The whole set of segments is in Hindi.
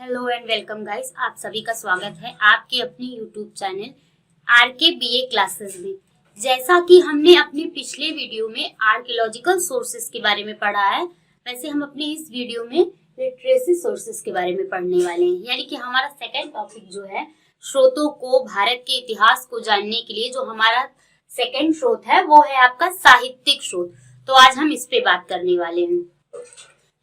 हेलो एंड वेलकम गाइस, आप सभी का स्वागत है आपके अपने YouTube channel RK BA classes में। जैसा कि हमने अपने पिछले वीडियो में आर्कियोलॉजिकल सोर्सेस के बारे में पढ़ा है, वैसे हम अपने इस वीडियो में लिटरेसी सोर्सेस के बारे में पढ़ने वाले हैं। यानी कि हमारा सेकंड टॉपिक जो है स्रोतों को, भारत के इतिहास को जानने के लिए जो हमारा सेकंड स्रोत है वो है आपका साहित्यिक स्रोत। तो आज हम इस पे बात करने वाले हैं।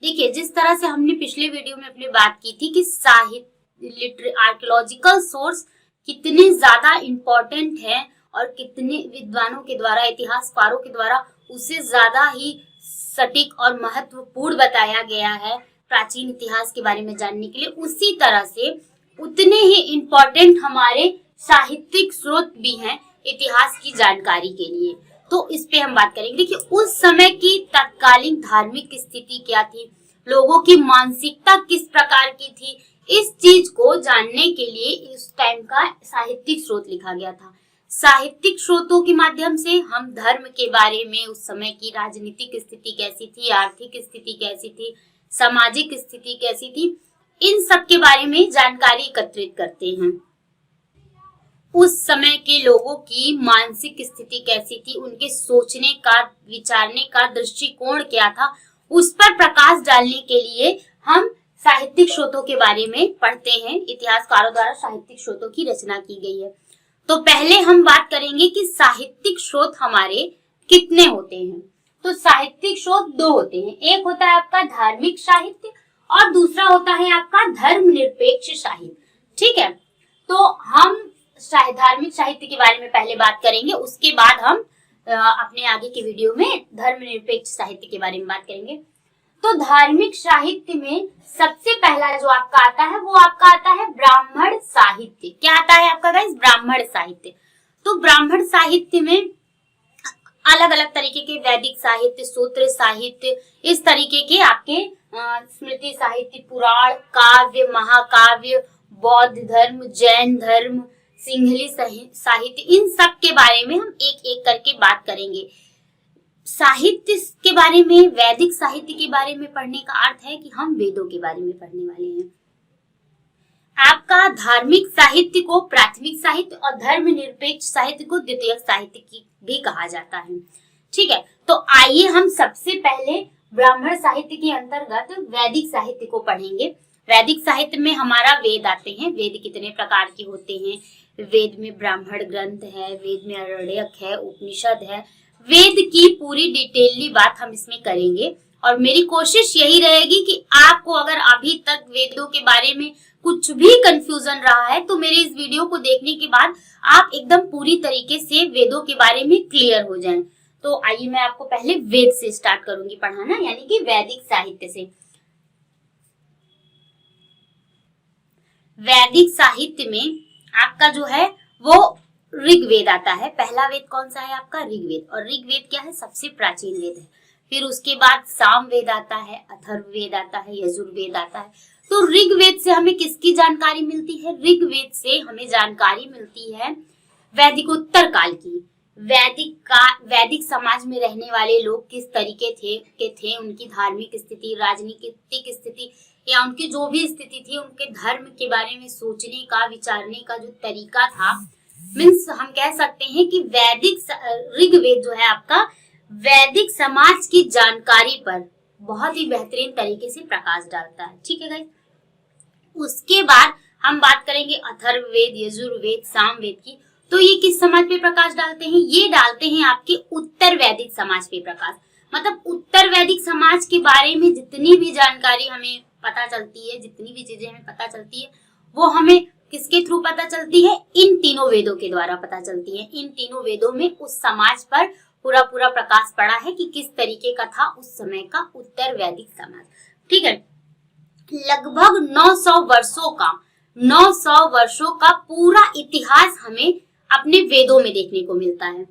देखिए, जिस तरह से हमने पिछले वीडियो में अपनी बात की थी कि साहित्य आर्कियोलॉजिकल सोर्स कितने ज्यादा इम्पोर्टेंट है और कितने विद्वानों के द्वारा, इतिहासकारों के द्वारा उसे ज्यादा ही सटीक और महत्वपूर्ण बताया गया है प्राचीन इतिहास के बारे में जानने के लिए, उसी तरह से उतने ही इम्पोर्टेंट हमारे साहित्यिक स्रोत भी हैं इतिहास की जानकारी के लिए। तो इस पे हम बात करेंगे। देखिए, उस समय की तत्कालीन धार्मिक स्थिति क्या थी, लोगों की मानसिकता किस प्रकार की थी, इस चीज को जानने के लिए इस टाइम का साहित्यिक स्रोत लिखा गया था। साहित्यिक स्रोतों के माध्यम से हम धर्म के बारे में, उस समय की राजनीतिक स्थिति कैसी थी, आर्थिक स्थिति कैसी थी, सामाजिक स्थिति कैसी थी, इन सब के बारे में जानकारी एकत्रित करते हैं। उस समय के लोगों की मानसिक स्थिति कैसी थी, उनके सोचने का, विचारने का दृष्टिकोण क्या था, उस पर प्रकाश डालने के लिए हम साहित्यिक स्रोतों के बारे में पढ़ते हैं। इतिहासकारों द्वारा साहित्यिक स्रोतों की रचना की गई है। तो पहले हम बात करेंगे कि साहित्यिक स्रोत हमारे कितने होते हैं। तो साहित्यिक स्रोत दो होते हैं, एक होता है आपका धार्मिक साहित्य और दूसरा होता है आपका धर्मनिरपेक्ष साहित्य। ठीक है, तो हम धार्मिक साहित्य के बारे में पहले बात करेंगे, उसके बाद हम अपने आगे के वीडियो में धर्मनिरपेक्ष साहित्य के बारे में बात करेंगे। तो धार्मिक साहित्य में सबसे पहला जो आपका आता है वो आपका आता है ब्राह्मण साहित्य। क्या आता है आपका गाइस? ब्राह्मण साहित्य। तो ब्राह्मण साहित्य में अलग अलग तरीके के वैदिक साहित्य, सूत्र साहित्य, इस तरीके के आपके स्मृति साहित्य, पुराण, काव्य, महाकाव्य, बौद्ध धर्म, जैन धर्म, सिंहली साहित्य, इन सब के बारे में हम एक एक करके बात करेंगे। साहित्य के बारे में, वैदिक साहित्य के बारे में पढ़ने का अर्थ है कि हम वेदों के बारे में पढ़ने वाले हैं। आपका धार्मिक साहित्य को प्राथमिक साहित्य और धर्मनिरपेक्ष साहित्य को द्वितीयक साहित्य की भी कहा जाता है। ठीक है, तो आइए हम सबसे पहले ब्राह्मण साहित्य के अंतर्गत वैदिक साहित्य को पढ़ेंगे। वैदिक साहित्य में हमारा वेद आते हैं। वेद कितने प्रकार के होते हैं? वेद में ब्राह्मण ग्रंथ है, वेद में आरण्यक है, उपनिषद है। वेद की पूरी डिटेलली बात हम इसमें करेंगे और मेरी कोशिश यही रहेगी कि आपको अगर अभी तक वेदों के बारे में कुछ भी कंफ्यूजन रहा है तो मेरे इस वीडियो को देखने के बाद आप एकदम पूरी तरीके से वेदों के बारे में क्लियर हो जाएं। तो आइए मैं आपको पहले वेद से स्टार्ट करूंगी पढ़ाना, यानी कि वैदिक साहित्य से। वैदिक साहित्य में आपका जो है वो ऋग्वेद आता है। पहला वेद कौन सा है आपका? ऋग्वेद। और ऋग्वेद क्या है? सबसे प्राचीन वेद है। फिर उसके बाद सामवेद आता है, अथर्ववेद आता है, यजुर्वेद आता है। तो ऋग्वेद से हमें किसकी जानकारी मिलती है? ऋग्वेद से हमें जानकारी मिलती है वैदिकोत्तर काल की। वैदिक समाज में रहने वाले लोग किस तरीके थे, उनकी धार्मिक स्थिति, राजनीतिक स्थिति या उनकी जो भी स्थिति थी, उनके धर्म के बारे में सोचने का, विचारने का जो तरीका था, मीन्स हम कह सकते हैं कि ऋग्वेद जो है आपका वैदिक समाज की जानकारी पर बहुत ही बेहतरीन तरीके से प्रकाश डालता है। ठीक है गाइस, उसके बाद हम बात करेंगे अथर्ववेद, यजुर्वेद, सामवेद की। तो ये किस समाज पे प्रकाश डालते हैं? ये डालते हैं आपके उत्तर वैदिक समाज पे प्रकाश। मतलब उत्तर वैदिक समाज के बारे में जितनी भी जानकारी हमें पता चलती है, जितनी भी चीजें हमें पता चलती है, वो हमें किसके थ्रू पता चलती है? इन तीनों वेदों के द्वारा पता चलती है। इन तीनों वेदों में उस समाज पर पूरा प्रकाश पड़ा है कि किस तरीके का था उस समय का उत्तर वैदिक समाज। ठीक है, लगभग 900 वर्षों का पूरा इतिहास हमें अपने वेदों में देखने को मिलता है।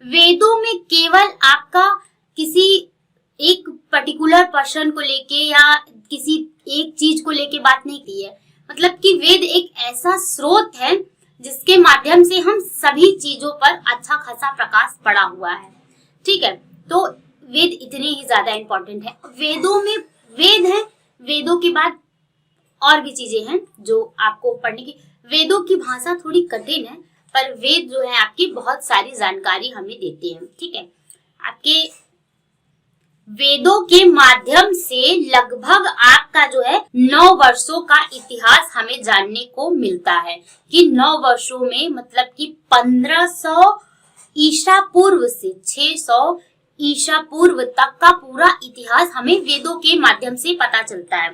वेदों में केवल आपका किसी एक पर्टिकुलर पर्सन को लेके या किसी एक चीज को लेके बात नहीं की है। मतलब कि वेद एक ऐसा स्रोत है जिसके माध्यम से हम सभी चीजों पर अच्छा खासा प्रकाश पड़ा हुआ है। ठीक है, तो वेद इतने ही ज्यादा इंपॉर्टेंट है। वेदों में वेद है, वेदों के बाद और भी चीजें हैं जो आपको पढ़ने की। वेदों की भाषा थोड़ी कठिन है, पर वेद जो है आपकी बहुत सारी जानकारी हमें देते हैं। ठीक है, आपके वेदों के माध्यम से लगभग आपका जो है 9 वर्षों का इतिहास हमें जानने को मिलता है कि 9 वर्षों में मतलब कि 1500 ईसा पूर्व से 600 ईसा पूर्व तक का पूरा इतिहास हमें वेदों के माध्यम से पता चलता है।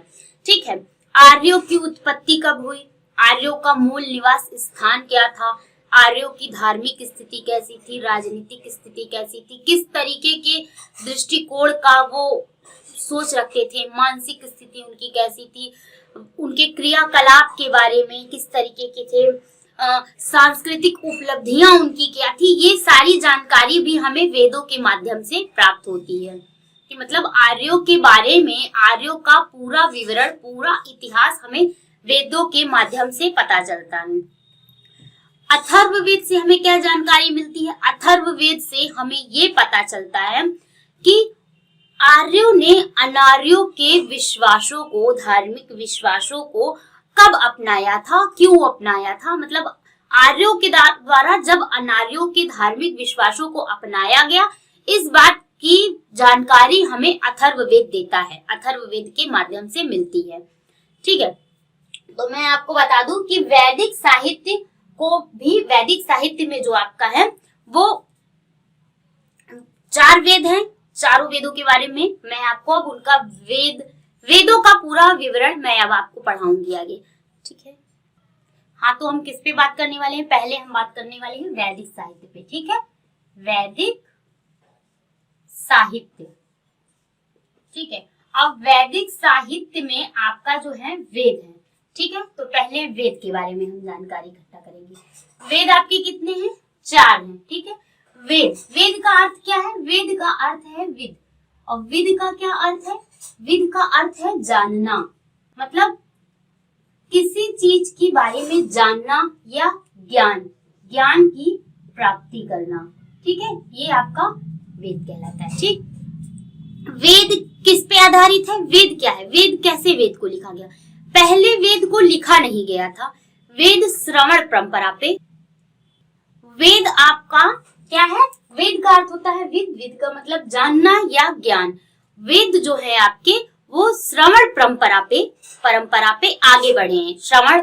ठीक है, आर्यों की उत्पत्ति कब हुई, आर्यों का मूल निवास स्थान क्या था, आर्यों की धार्मिक स्थिति कैसी थी, राजनीतिक स्थिति कैसी थी, किस तरीके के दृष्टिकोण का वो सोच रखते थे, मानसिक स्थिति उनकी कैसी थी, उनके क्रियाकलाप के बारे में किस तरीके के थे, सांस्कृतिक उपलब्धियां उनकी क्या थी, ये सारी जानकारी भी हमें वेदों के माध्यम से प्राप्त होती है। कि मतलब आर्यों के बारे में, आर्यों का पूरा विवरण, पूरा इतिहास हमें वेदों के माध्यम से पता चलता है। अथर्ववेद से हमें क्या जानकारी मिलती है, अथर्ववेद से हमें ये पता चलता है कि आर्यों ने अनार्यों के विश्वासों को, धार्मिक विश्वासों को कब अपनाया था, क्यों अपनाया था। मतलब आर्यों के द्वारा जब अनार्यों के धार्मिक विश्वासों को अपनाया गया, इस बात की जानकारी हमें अथर्ववेद देता है, अथर्ववेद के माध्यम से मिलती है। ठीक है, तो मैं आपको बता दूं कि वैदिक साहित्य को भी, वैदिक साहित्य में जो आपका है वो 4 वेद हैं। चारों वेदों के बारे में मैं आपको अब उनका वेदों का पूरा विवरण मैं अब आपको पढ़ाऊंगी आगे। ठीक है, हाँ, तो हम किस पे बात करने वाले हैं, पहले हम बात करने वाले हैं वैदिक साहित्य पे। ठीक है, वैदिक साहित्य। ठीक है, अब वैदिक साहित्य में आपका जो है वेद है। ठीक है, तो पहले वेद के बारे में हम जानकारी इकट्ठा करेंगे। वेद आपके कितने हैं, 4 हैं। ठीक है, वेद का अर्थ क्या है, वेद का अर्थ है विद, और विद का क्या अर्थ है, विद का अर्थ है जानना, मतलब किसी चीज के बारे में जानना या ज्ञान की प्राप्ति करना। ठीक है, ये आपका वेद कहलाता है। ठीक, वेद किस पे आधारित है, वेद क्या है, वेद कैसे वेद को लिखा गया। पहले वेद को लिखा नहीं गया था, वेद श्रवण परंपरा पे। वेद आपका क्या है, वेद का अर्थ होता है विद, विद का मतलब जानना या ज्ञान। वेद जो है आपके वो श्रवण परंपरा पे आगे बढ़े हैं। श्रवण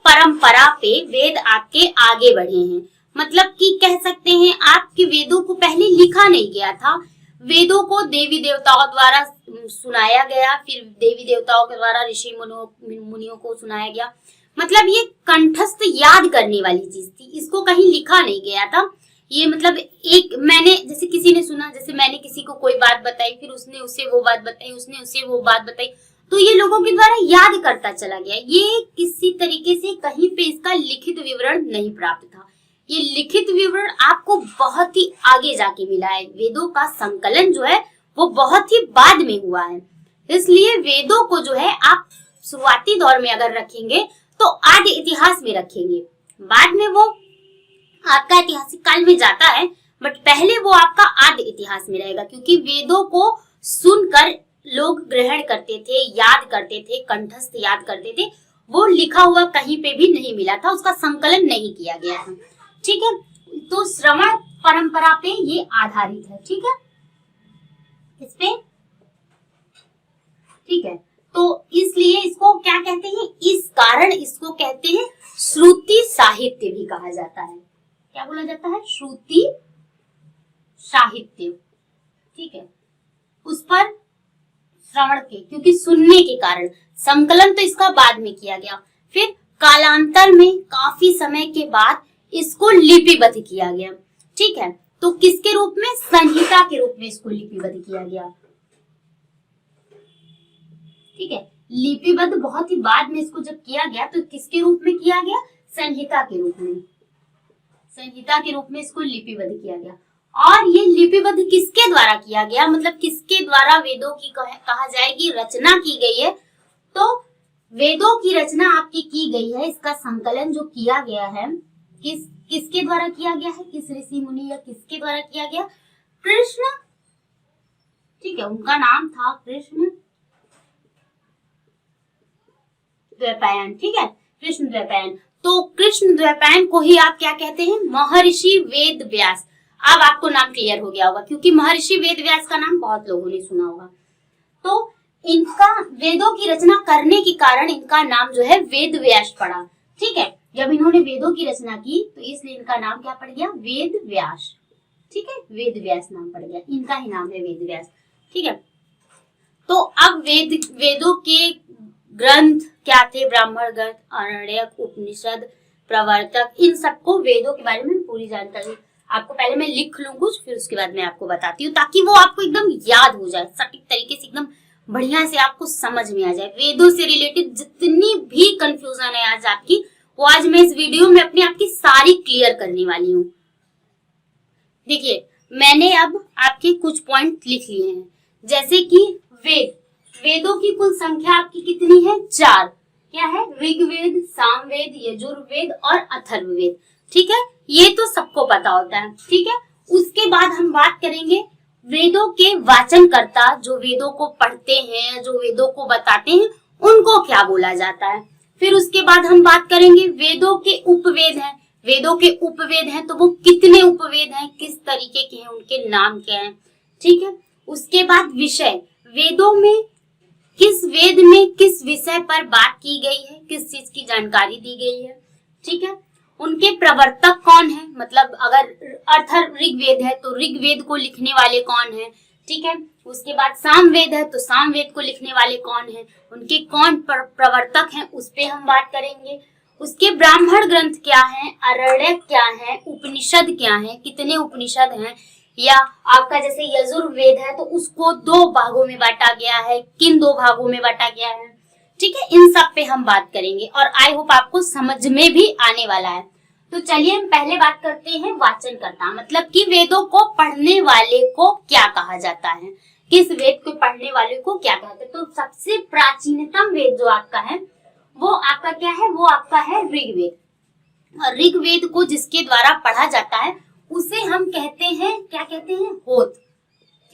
परंपरा पे वेद आपके आगे बढ़े हैं। मतलब कि कह सकते हैं आपके वेदों को पहले लिखा नहीं गया था, वेदों को देवी देवताओं द्वारा सुनाया गया, फिर देवी देवताओं के द्वारा ऋषि मुनियों को सुनाया गया। मतलब ये कंठस्थ याद करने वाली चीज थी, इसको कहीं लिखा नहीं गया था। ये मतलब एक मैंने, जैसे किसी ने सुना, जैसे मैंने किसी को कोई बात बताई, फिर उसने उससे वो बात बताई, उसने उससे वो बात बताई, तो ये लोगों के द्वारा याद करता चला गया। ये किसी तरीके से कहीं पे इसका लिखित विवरण नहीं प्राप्त था। ये लिखित विवरण आपको बहुत ही आगे जाके मिला है। वेदों का संकलन जो है वो बहुत ही बाद में हुआ है, इसलिए वेदों को जो है आप शुरुआती दौर में अगर रखेंगे तो आदि इतिहास में रखेंगे, बाद में वो आपका ऐतिहासिक काल में जाता है, बट पहले वो आपका आदि इतिहास में रहेगा। क्योंकि वेदों को सुनकर लोग ग्रहण करते थे, याद करते थे, कंठस्थ याद करते थे, वो लिखा हुआ कहीं पे भी नहीं मिला था, उसका संकलन नहीं किया गया था। ठीक है, तो श्रवण परंपरा पे ये आधारित है। ठीक है, इस पे ठीक है, तो इसलिए इसको क्या कहते हैं, इस कारण इसको कहते हैं श्रुति साहित्य भी कहा जाता है। क्या बोला जाता है, श्रुति साहित्य। ठीक है, उस पर श्रवण के, क्योंकि सुनने के कारण, संकलन तो इसका बाद में किया गया, फिर कालांतर में काफी समय के बाद इसको लिपिबद्ध किया गया। ठीक है, तो किसके रूप में, संहिता के रूप में इसको लिपिबद्ध किया गया। ठीक है, लिपिबद्ध बहुत ही बाद में इसको जब किया गया तो किसके रूप में किया गया, संहिता के रूप में, संहिता के रूप में इसको लिपिबद्ध किया गया। और ये लिपिबद्ध किसके द्वारा किया गया, मतलब किसके द्वारा वेदों की कहा जाएगी रचना की गई है, तो वेदों की रचना आपकी की गई है, इसका संकलन जो किया गया है किसके द्वारा किया गया है, किस ऋषि मुनि या किसके द्वारा किया गया, कृष्ण। ठीक है, उनका नाम था कृष्ण द्वैपायन, ठीक है, कृष्ण द्वैपायन। तो कृष्ण द्वैपायन को ही आप क्या कहते हैं, महर्षि वेद व्यास। अब आपको नाम क्लियर हो गया होगा, क्योंकि महर्षि वेद व्यास का नाम बहुत लोगों ने सुना होगा। तो इनका वेदों की रचना करने के कारण इनका नाम जो है वेद व्यास पड़ा, ठीक है। जब इन्होंने वेदों की रचना की तो इसलिए इनका नाम क्या पड़ गया, वेद व्यास, ठीक है, वेद व्यास नाम पड़ गया, इनका ही नाम है वेद व्यास, ठीक है। तो अब वेदों के ग्रंथ क्या थे, ब्राह्मण ग्रंथ, आरण्यक, उपनिषद, प्रवर्तक, इन सबको वेदों के बारे में पूरी जानकारी आपको पहले मैं लिख लूं कुछ, फिर उसके बाद मैं आपको बताती हूँ, ताकि वो आपको एकदम याद हो जाए, सटीक तरीके से एकदम बढ़िया से आपको समझ में आ जाए। वेदों से रिलेटेड जितनी भी कंफ्यूजन है आज आपकी, वो आज मैं इस वीडियो में अपने आप की सारी क्लियर करने वाली हूँ। देखिए, मैंने अब आपके कुछ पॉइंट लिख लिए हैं, जैसे कि वेदों की कुल संख्या आपकी कितनी है, 4। क्या है, ऋग्वेद, सामवेद, यजुर्वेद और अथर्ववेद, ठीक है, ये तो सबको पता होता है, ठीक है। उसके बाद हम बात करेंगे वेदों के वाचनकर्ता, जो वेदों को पढ़ते हैं, जो वेदों को बताते हैं, उनको क्या बोला जाता है। फिर उसके बाद हम बात करेंगे वेदों के उपवेद हैं, वेदों के उपवेद हैं तो वो कितने उपवेद हैं, किस तरीके के हैं, उनके नाम क्या हैं, ठीक है। उसके बाद विषय, वेदों में किस वेद में किस विषय पर बात की गई है, किस चीज की जानकारी दी गई है, ठीक है। उनके प्रवर्तक कौन है, मतलब अगर अथर्व ऋग्वेद है तो ऋग्वेद को लिखने वाले कौन है, ठीक है। उसके बाद सामवेद है तो सामवेद को लिखने वाले कौन है, उनके कौन प्रवर्तक हैं, उस पे हम बात करेंगे। उसके ब्राह्मण ग्रंथ क्या है, आरण्यक क्या है, उपनिषद क्या है, कितने उपनिषद हैं, या आपका जैसे यजुर्वेद है तो उसको 2 भागों में बांटा गया है, किन 2 भागों में बांटा गया है, ठीक है। इन सब पे हम बात करेंगे और आई होप आपको समझ में भी आने वाला है। तो चलिए हम पहले बात करते हैं वाचनकर्ता, मतलब कि वेदों को पढ़ने वाले को क्या कहा जाता है, किस वेद को पढ़ने वाले को क्या कहते हैं। तो सबसे प्राचीनतम वेद जो आपका है वो आपका क्या है, वो आपका है ऋग्वेद। और ऋग्वेद को जिसके द्वारा पढ़ा जाता है उसे हम कहते हैं, क्या कहते हैं, होत,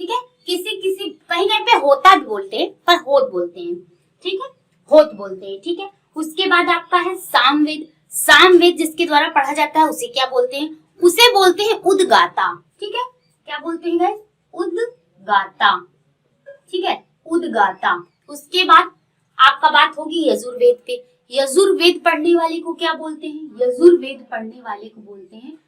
ठीक है। किसी कहीं कहीं पे होता भी बोलते हैं पर होत बोलते हैं, ठीक है, होत बोलते हैं, ठीक है। उसके बाद आपका है सामवेद, सामवेद जिसके द्वारा पढ़ा जाता है उसे क्या बोलते हैं, उसे बोलते हैं उद्गाता, ठीक है। क्या बोलते हैं गाइस, उद्गाता, ठीक है, उद्गाता। उसके बाद आपका बात होगी यजुर्वेद पे, यजुर्वेद पढ़ने वाले को क्या बोलते हैं, यजुर्वेद पढ़ने वाले को बोलते हैं,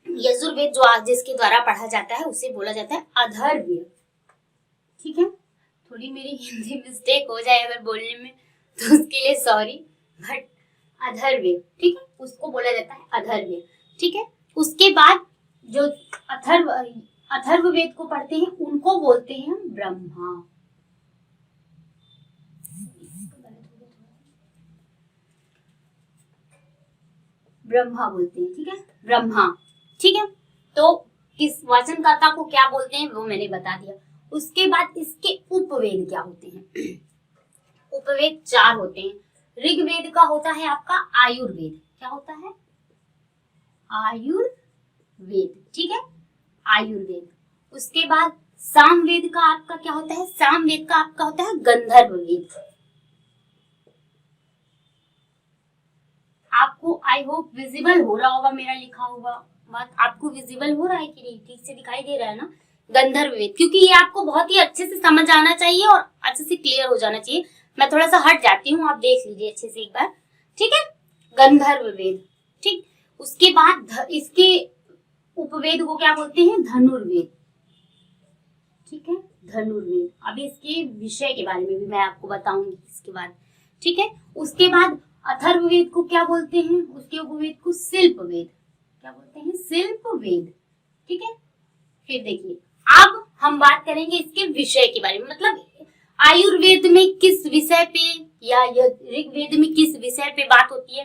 यजुर्वेद जो जिसके द्वारा पढ़ा जाता है उसे बोला जाता है अथर्ववेद, ठीक है। थोड़ी मेरी हिंदी मिस्टेक हो जाए अगर बोलने में तो उसके लिए सॉरी, बट अथर्ववेद, ठीक है, उसको बोला जाता है अथर्ववेद, ठीक है। उसके बाद जो अथर्ववेद को पढ़ते हैं उनको बोलते हैं ब्रह्मा, ब्रह्मा बोलते हैं, ठीक है, ब्रह्मा, ठीक है। तो किस वाचनकर्ता को क्या बोलते हैं वो मैंने बता दिया। उसके बाद इसके उपवेद क्या होते हैं, उपवेद 4 होते हैं। ऋग्वेद का होता है आपका आयुर्वेद, क्या होता है, आयुर्वेद, ठीक है, आयुर्वेद। उसके बाद सामवेद का आपका क्या होता है, सामवेद का आपका होता है गंधर्ववेद। आपको आई होप विजिबल हो रहा होगा मेरा लिखा हुआ बात, आपको विजिबल हो रहा है कि नहीं, ठीक से दिखाई दे रहा है ना, गंधर्ववेद, क्योंकि ये आपको बहुत ही अच्छे से समझ आना चाहिए और अच्छे से क्लियर हो जाना चाहिए। मैं थोड़ा सा हट जाती हूँ, आप देख लीजिए अच्छे से एक बार, ठीक है, गंधर्ववेद, ठीक। उसके बाद इसके उपवेद को क्या बोलते हैं, धनुर्वेद, ठीक है, धनुर्वेद। अभी इसके विषय के बारे में भी मैं आपको बताऊंगी इसके बाद, ठीक है। उसके बाद अथर्ववेद को क्या बोलते हैं, उसके उपवेद को शिल्पवेद, क्या बोलते हैं, शिल्पवेद, ठीक है। फिर देखिए अब हम बात करेंगे इसके विषय के बारे में, मतलब आयुर्वेद में किस विषय पे या ऋग्वेद में किस विषय पे बात होती है।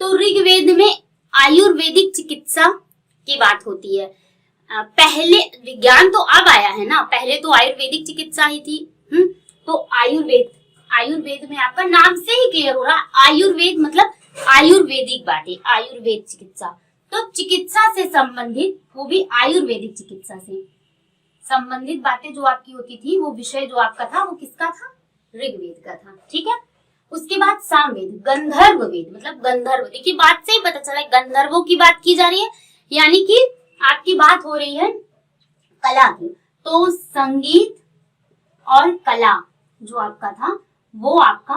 तो ऋग्वेद में आयुर्वेदिक चिकित्सा की बात होती है। पहले विज्ञान तो अब आया है ना, पहले तो आयुर्वेदिक चिकित्सा ही थी। तो आयुर्वेद में आपका नाम से ही क्लियर हो रहा है, आयुर्वेद मतलब आयुर्वेदिक बातें, आयुर्वेद चिकित्सा। तो चिकित्सा से संबंधित, वो भी आयुर्वेदिक चिकित्सा से संबंधित बातें जो आपकी होती थी, वो विषय जो आपका था वो किसका था, ऋग्वेद का था, ठीक है। उसके बाद सामवेद, गंधर्व वेद, मतलब गंधर्व। देखिए बात से ही पता चला गंधर्वों की बात की जा रही है, यानी कि आपकी बात हो रही है कला की। तो संगीत और कला जो आपका था वो आपका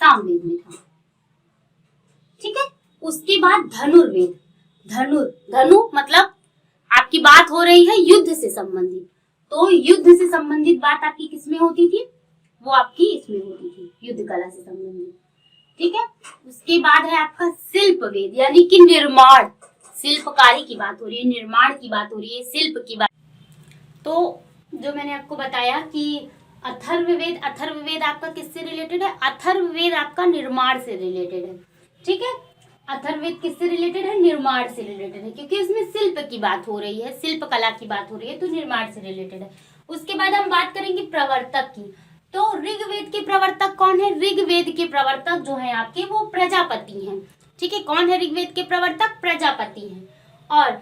सामवेद में था, ठीक है। उसके बाद धनुर्वेद, धनु मतलब आपकी बात हो रही है युद्ध से संबंधित, तो युद्ध से संबंधित बात आपकी किसमें होती थी, वो आपकी इसमें होती थी, युद्ध कला से संबंधित, ठीक है। उसके बाद है आपका शिल्प वेद, यानी कि निर्माण, शिल्पकारी की बात हो रही है, निर्माण की बात हो रही है, शिल्प की बात। तो जो मैंने आपको बताया कि अथर्ववेद आपका किससे रिलेटेड है, अथर्ववेद आपका निर्माण से रिलेटेड है, ठीक है। अथर्ववेद किससे रिलेटेड है, निर्माण से रिलेटेड है, क्योंकि इसमें शिल्प की बात हो रही है, शिल्प कला की बात हो रही है, तो निर्माण से रिलेटेड है। उसके बाद हम बात करेंगे प्रवर्तक की। तो ऋग्वेद के प्रवर्तक कौन है, ऋग्वेद के प्रवर्तक जो है आपके वो प्रजापति हैं, ठीक है। कौन है ऋग्वेद के प्रवर्तक, प्रजापति हैं। और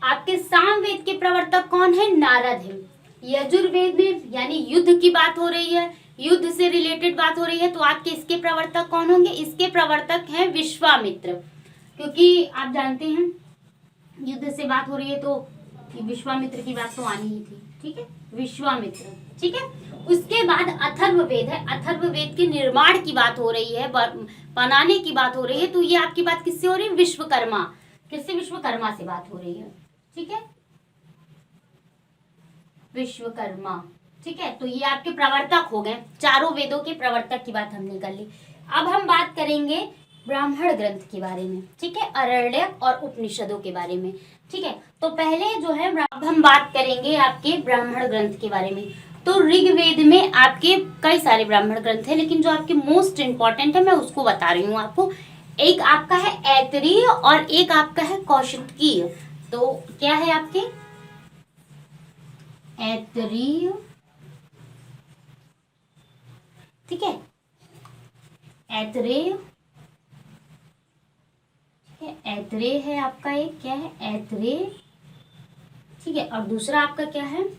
आपके सामवेद के प्रवर्तक कौन है, नारद है। यजुर्वेद में यानी युद्ध की बात हो रही है, युद्ध से रिलेटेड बात हो रही है, तो आपके इसके प्रवर्तक कौन होंगे, इसके प्रवर्तक हैं विश्वामित्र, क्योंकि आप जानते हैं युद्ध से बात हो रही है तो विश्वामित्र की बात तो आनी ही थी, ठीक है, विश्वामित्र, ठीक है। उसके बाद अथर्ववेद है, अथर्ववेद के निर्माण की बात हो रही है, बनाने की बात हो रही है, तो ये आपकी बात किससे हो रही है, विश्वकर्मा, किससे, विश्वकर्मा से बात हो रही है, ठीक है, विश्वकर्मा, ठीक है। तो ये आपके प्रवर्तक हो गए, चारों वेदों के प्रवर्तक की बात हमने कर ली। अब हम बात करेंगे ब्राह्मण ग्रंथ के बारे में, ठीक है, आरण्यक और उपनिषदों के बारे में, ठीक है। तो पहले जो है अब हम बात करेंगे आपके ब्राह्मण ग्रंथ के बारे में। तो ऋग्वेद में आपके कई सारे ब्राह्मण ग्रंथ है, लेकिन जो आपके मोस्ट इंपॉर्टेंट है मैं उसको बता रही हूँ आपको। एक आपका है ऐतरेय और एक आपका है कौशिकीय। तो क्या है आपके, ऐतरेय, ठीक है, ऐतरेय, ठीक है, ऐतरेय है आपका, एक क्या है, ऐतरेय, ठीक है। और दूसरा आपका क्या है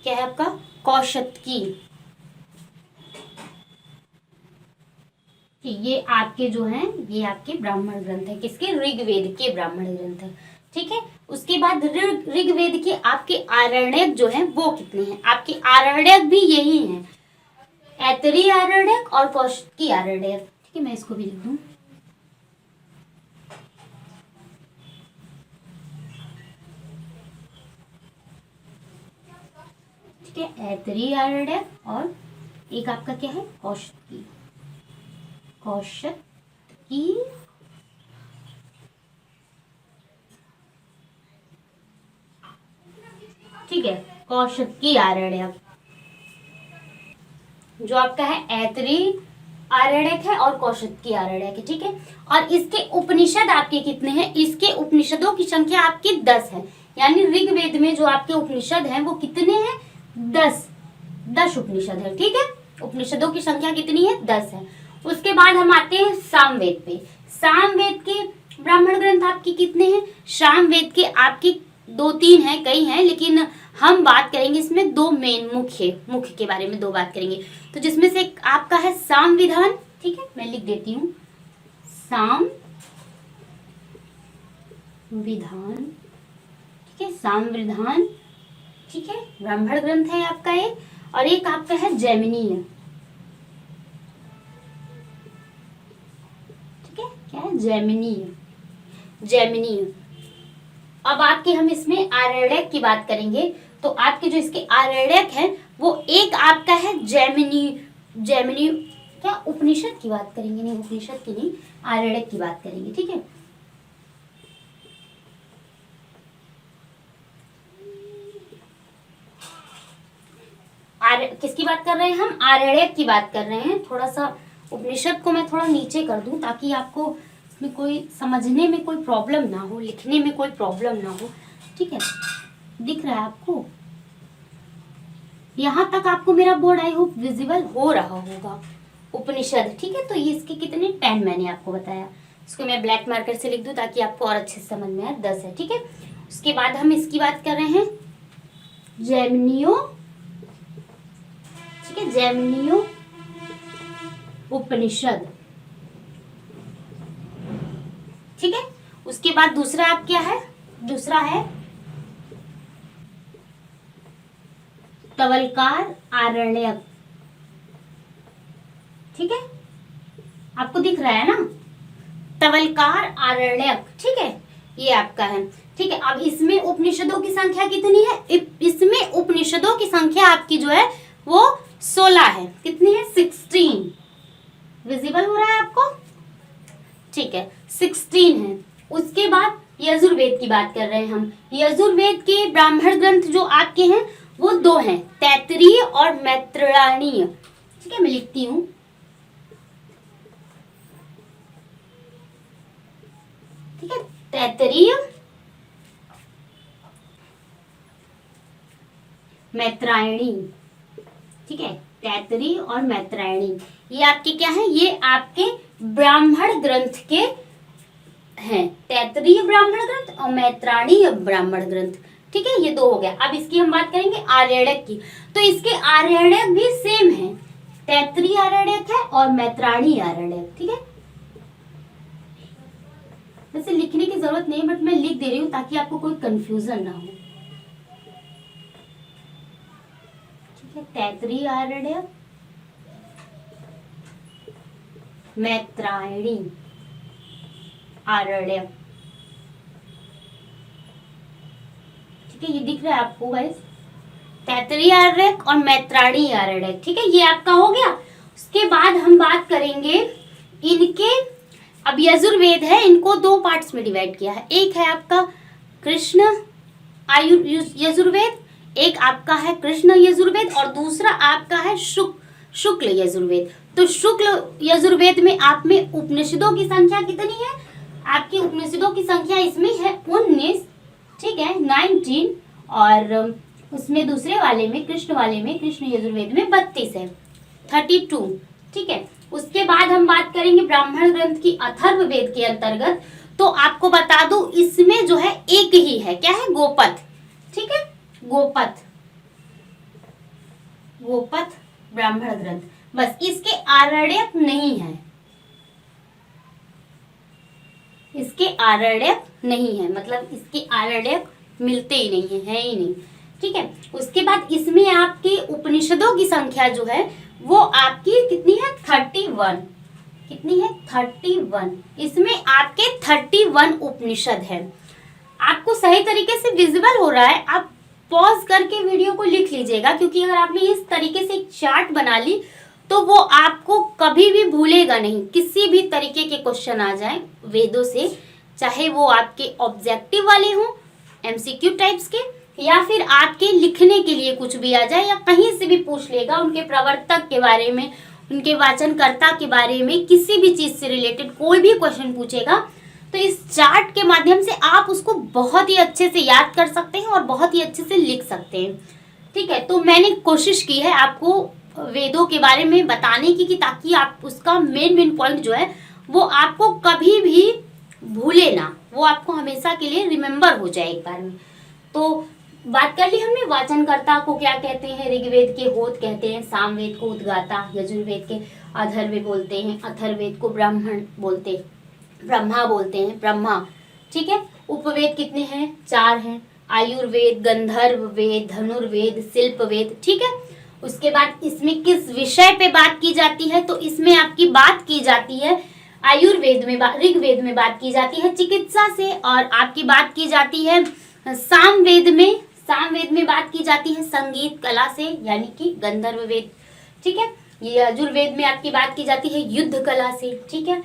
आपका कौशिकी। ये आपके जो हैं ये आपके ब्राह्मण ग्रंथ है, किसके, ऋग्वेद के ब्राह्मण ग्रंथ है, ठीक है। उसके बाद ऋग्वेद के आपके आरण्यक जो हैं वो कितने हैं, आपके आरण्यक भी यही हैं, ऐतरेय आरण्यक और कौशिकी आरण्यक, ठीक है। मैं इसको भी लिख दूं, ठीक है, ऐतरेय आरण्यक और एक आपका क्या है, कौशिकी, ठीक है, कौशिकी आरण्यक जो आपका है ऐतरेय आरण्यक है और कौशिकी आरण्यक है, ठीक है। और इसके उपनिषद आपके कितने हैं, इसके उपनिषदों की संख्या आपकी 10 है, यानी ऋग्वेद में जो आपके उपनिषद हैं वो कितने हैं, 10 उपनिषद है, ठीक है। उपनिषदों की संख्या कितनी है, 10 है। उसके बाद हम आते हैं सामवेद पे। सामवेद के ब्राह्मण ग्रंथ आपके कितने हैं, सामवेद के आपके 2-3 हैं, कई हैं, लेकिन हम बात करेंगे इसमें दो मेन मुख्य के बारे में दो बात करेंगे। तो जिसमें से एक आपका है साम विधान, ठीक है, मैं लिख देती हूँ, साम विधान, ठीक है, साम विधान, ठीक है, ब्राह्मण ग्रंथ है आपका एक, और एक आपका है जैमिनीय, ठीक है, क्या है, जैमिनीय। अब आपके हम इसमें आरण्यक की बात करेंगे, तो आपके जो इसके आरण्यक है वो एक आपका है जैमिनी क्या, उपनिषद की बात करेंगे, नहीं उपनिषद की नहीं, आरण्यक की बात करेंगे, ठीक है। किसकी बात कर रहे हैं हम, आरण्यक की बात कर रहे हैं। थोड़ा सा उपनिषद को मैं थोड़ा नीचे कर दूं ताकि आपको इसमें कोई समझने में कोई प्रॉब्लम ना हो, लिखने में कोई प्रॉब्लम ना हो, ठीक है। दिख रहा है आपको, यहाँ तक आपको मेरा बोर्ड आई होप विजिबल हो रहा होगा, उपनिषद, ठीक है। तो ये इसके कितने 10 मैंने आपको बताया, इसको मैं ब्लैक मार्कर से लिख दूं ताकि आपको और अच्छे से समझ में आए, 10 है, ठीक है। उसके बाद हम इसकी बात कर रहे हैं जैमिनियों, है, जैमिनियो उपनिषद। ठीक है, उसके बाद दूसरा आप क्या है, दूसरा है तवलकार आरण्यक। ठीक है, आपको दिख रहा है ना, तवलकार आरण्यक। ठीक है, ये आपका है। ठीक है, अब इसमें उपनिषदों की संख्या कितनी है, इसमें उपनिषदों की संख्या आपकी जो है वो 16 है। कितनी है, 16। विजिबल हो रहा है आपको? ठीक है, 16 है। उसके बाद यजुर्वेद की बात कर रहे हैं हम। यजुर्वेद के ब्राह्मण ग्रंथ जो आपके हैं वो 2 हैं, तैत्तिरीय और मैत्रायणीय। ठीक है, मैं लिखती हूँ। ठीक है, तैत्तिरीय, मैत्रायणी। ठीक है, तैत्तिरीय और मैत्रायणी, ये आपके क्या है, ये आपके ब्राह्मण ग्रंथ के हैं, तैत्तिरीय ब्राह्मण ग्रंथ और मैत्रायणीय ब्राह्मण ग्रंथ। ठीक है, ये 2 हो गया। अब इसकी हम बात करेंगे आर्यणक की, तो इसके आर्यणक भी सेम है, तैत्तिरीय आर्यणक है और मैत्रायणी आर्यणक। ठीक है, वैसे लिखने की जरूरत नहीं, बट मैं लिख दे रही हूँ ताकि आपको कोई कंफ्यूजन ना हो। ठीक है, तैत्तिरीय आर्यणक, मैत्रायणी आरण्यक। ठीक है, ये दिख रहा है आपको गाइस, तैत्तिरीय आरण्यक और मैत्रायणी आरण्यक। ठीक है, ये आपका हो गया। उसके बाद हम बात करेंगे इनके, अब यजुर्वेद है, इनको 2 पार्ट्स में डिवाइड किया है। एक है आपका कृष्ण यजुर्वेद, एक आपका है कृष्ण यजुर्वेद और दूसरा आपका है शुक्ल यजुर्वेद। तो शुक्ल यजुर्वेद में आप में उपनिषदों की संख्या कितनी है, आपकी उपनिषदों की संख्या इसमें है 19। ठीक है, 19, और उसमें दूसरे वाले में, कृष्ण वाले में, कृष्ण यजुर्वेद में 32 है, 32। ठीक है, उसके बाद हम बात करेंगे ब्राह्मण ग्रंथ की अथर्ववेद के अंतर्गत। तो आपको बता दूं, इसमें जो है एक ही है, क्या है, गोपथ। ठीक है, गोपथ ब्राह्मण ग्रंथ, बस इसके आरण्यक नहीं है, इसके आरण्यक नहीं है, मतलब इसके आरण्यक मिलते ही नहीं है ही नहीं। ठीक है, उसके बाद इसमें आपके उपनिषदों की संख्या जो है वो आपकी कितनी है, 31। कितनी है, 31। इसमें आपके 31 उपनिषद है। आपको सही तरीके से विजिबल हो रहा है, आप पॉज करके वीडियो को लिख लीजिएगा, क्योंकि अगर आपने इस तरीके से एक चार्ट बना ली तो वो आपको कभी भी भूलेगा नहीं। किसी भी तरीके के क्वेश्चन आ जाए वेदों से, चाहे वो आपके ऑब्जेक्टिव वाले हों, एमसीक्यू टाइप्स के, या फिर आपके लिखने के लिए कुछ भी आ जाए, या कहीं से भी पूछ लेगा उनके प्रवर्तक के बारे में, उनके वाचनकर्ता के बारे में, किसी भी चीज से रिलेटेड कोई भी क्वेश्चन पूछेगा, तो इस चार्ट के माध्यम से आप उसको बहुत ही अच्छे से याद कर सकते हैं और बहुत ही अच्छे से लिख सकते हैं। ठीक है, तो मैंने कोशिश की है आपको वेदों के बारे में बताने की, कि ताकि आप उसका मेन पॉइंट जो है वो आपको कभी भी भूले ना, वो आपको हमेशा के लिए रिमेम्बर हो जाए एक बार में। तो बात कर ली हमने वाचनकर्ता को क्या कहते हैं, ऋग्वेद के होत कहते हैं, सामवेद को उद्गाता, यजुर्वेद के अथर्व बोलते हैं, अथर्ववेद को ब्राह्मण बोलते, ब्रह्मा बोलते हैं, ब्रह्मा। ठीक है, उपवेद कितने हैं, 4 हैं, आयुर्वेद, गंधर्व वेद, धनुर्वेद, शिल्प वेद। ठीक है, उसके बाद इसमें किस विषय पे बात की जाती है, तो इसमें आपकी बात की जाती है आयुर्वेद में, ऋग्वेद में बात की जाती है चिकित्सा से, और आपकी बात की जाती है सामवेद में बात की जाती है संगीत कला से, यानी कि गंधर्व वेद। ठीक है, यजुर्वेद में आपकी बात की जाती है युद्ध कला से। ठीक है,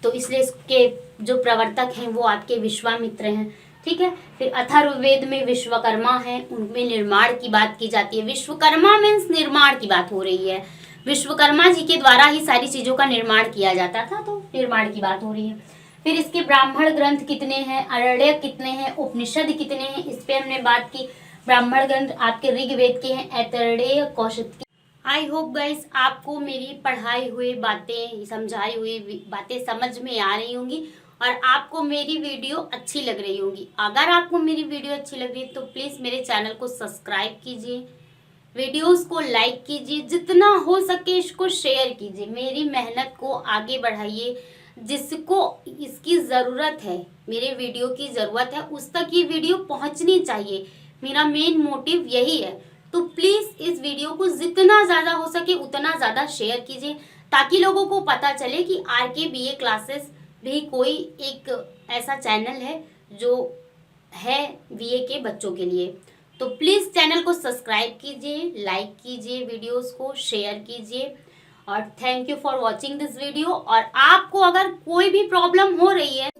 तो इसलिए इसके जो प्रवर्तक हैं वो आपके विश्वामित्र हैं। ठीक है, फिर अथर्ववेद में विश्वकर्मा है, उनमें निर्माण की बात की जाती है। विश्वकर्मा मीन्स निर्माण की बात हो रही है, विश्वकर्मा जी के द्वारा ही सारी चीजों का निर्माण किया जाता था, तो निर्माण की बात हो रही है। फिर इसके ब्राह्मण ग्रंथ कितने हैं, आरण्यक कितने हैं, उपनिषद कितने हैं, इस पे हमने बात की। ब्राह्मण ग्रंथ आपके ऋग्वेद के हैं, ऐतरेय, कौशिक के। आई होप गाइस आपको मेरी पढ़ाई हुई बातें, समझाई हुई बातें समझ में आ रही होंगी और आपको मेरी वीडियो अच्छी लग रही होगी। अगर आपको मेरी वीडियो अच्छी लग रही है तो प्लीज़ मेरे चैनल को सब्सक्राइब कीजिए, वीडियोस को लाइक कीजिए, जितना हो सके इसको शेयर कीजिए, मेरी मेहनत को आगे बढ़ाइए। जिसको इसकी ज़रूरत है, मेरे वीडियो की ज़रूरत है, उस तक ये वीडियो पहुंचनी चाहिए। मेरा मेन मोटिव यही है। तो प्लीज़ इस वीडियो को जितना ज़्यादा हो सके उतना ज़्यादा शेयर कीजिए, ताकि लोगों को पता चले कि आरके बीए क्लासेस भी कोई एक ऐसा चैनल है जो है बीए के बच्चों के लिए। तो प्लीज़ चैनल को सब्सक्राइब कीजिए, लाइक कीजिए, वीडियोस को शेयर कीजिए। और thank you for watching this video. और आपको अगर कोई भी प्रॉब्लम हो रही है